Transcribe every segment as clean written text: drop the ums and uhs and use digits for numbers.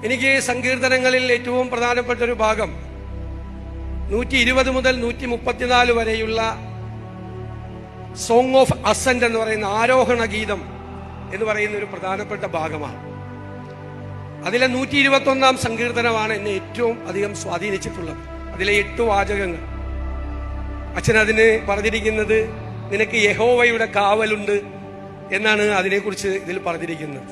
എനിക്ക് സങ്കീർത്തനങ്ങളിൽ ഏറ്റവും പ്രധാനപ്പെട്ട ഒരു ഭാഗം 120 മുതൽ 134 വരെയുള്ള സോങ് ഓഫ് അസെന്റ് എന്ന് പറയുന്ന ആരോഹണ ഗീതം എന്ന് പറയുന്ന ഒരു പ്രധാനപ്പെട്ട ഭാഗമാണ്. അതിലെ 121 സങ്കീർത്തനമാണ് എന്നെ ഏറ്റവും അധികം സ്വാധീനിച്ചിട്ടുള്ളത്. അതിലെ 8 വാചകങ്ങൾ. അച്ഛൻ അതിന് പറഞ്ഞിരിക്കുന്നത്, നിനക്ക് യഹോവയുടെ കാവലുണ്ട് എന്നാണ് അതിനെക്കുറിച്ച് ഇതിൽ പറഞ്ഞിരിക്കുന്നത്.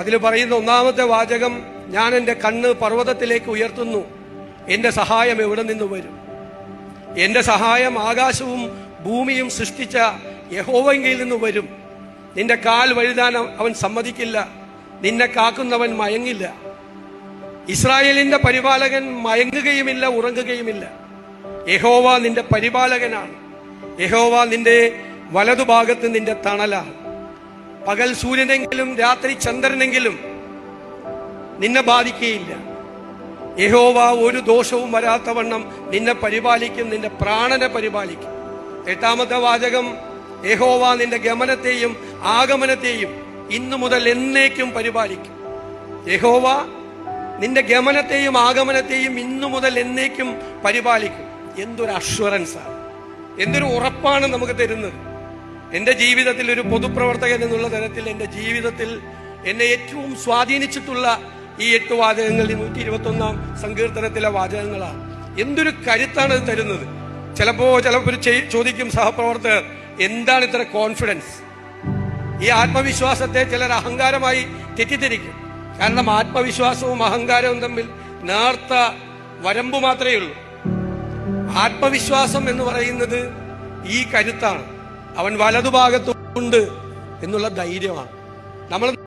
അതിൽ പറയുന്ന 1-ാമത്തെ വാചകം, ഞാൻ എൻ്റെ കണ്ണ് പർവ്വതത്തിലേക്ക് ഉയർത്തുന്നു, എന്റെ സഹായം എവിടെ നിന്ന് വരും? എന്റെ സഹായം ആകാശവും ഭൂമിയും സൃഷ്ടിച്ച യഹോവയിൽ നിന്ന് വരും. നിന്റെ കാൽ വഴുതാൻ അവൻ സമ്മതിക്കില്ല, നിന്നെ കാക്കുന്നവൻ മയങ്ങില്ല. ഇസ്രായേലിന്റെ പരിപാലകൻ മയങ്ങുകയുമില്ല, ഉറങ്ങുകയുമില്ല. യഹോവ നിന്റെ പരിപാലകനാണ്. യഹോവ നിന്റെ വലതുഭാഗത്ത് നിന്റെ തണലാണ്. പകൽ സൂര്യനെങ്കിലും രാത്രി ചന്ദ്രനെങ്കിലും നിന്നെ ബാധിക്കുകയില്ല. യഹോവ ഒരു ദോഷവും വരാത്തവണ്ണം നിന്നെ പരിപാലിക്കും, നിന്റെ പ്രാണനെ പരിപാലിക്കും. 8-ാമത്തെ വാചകം, യഹോവ നിന്റെ ഗമനത്തെയും ആഗമനത്തെയും ഇന്നു മുതൽ എന്നേക്കും പരിപാലിക്കും. യഹോവ നിന്റെ ഗമനത്തെയും ആഗമനത്തെയും ഇന്നു മുതൽ എന്നേക്കും പരിപാലിക്കും. എന്തൊരു അഷ്വറൻസാണ്, എന്തൊരു ഉറപ്പാണ് നമുക്ക് തരുന്നത്. എൻ്റെ ജീവിതത്തിൽ ഒരു പൊതുപ്രവർത്തകൻ എന്നുള്ള തരത്തിൽ എൻ്റെ ജീവിതത്തിൽ എന്നെ ഏറ്റവും സ്വാധീനിച്ചിട്ടുള്ള ഈ 8 വാചകങ്ങളിൽ 121 സങ്കീർത്തനത്തിലെ വാചകങ്ങളാണ്. എന്തൊരു കരുത്താണ് ഇത് തരുന്നത്. ചിലപ്പോൾ ചോദിക്കും സഹപ്രവർത്തകർ, എന്താണ് ഇത്ര കോൺഫിഡൻസ്? ഈ ആത്മവിശ്വാസത്തെ ചിലർ അഹങ്കാരമായി തെറ്റിദ്ധരിക്കും. കാരണം ആത്മവിശ്വാസവും അഹങ്കാരവും തമ്മിൽ നേർത്ത വരമ്പ് മാത്രമേ ഉള്ളൂ. ആത്മവിശ്വാസം എന്ന് പറയുന്നത് ഈ കരുത്താണ്. അവൻ വലതുഭാഗത്തുണ്ട് എന്നുള്ള ധൈര്യമാണ്. നമ്മൾ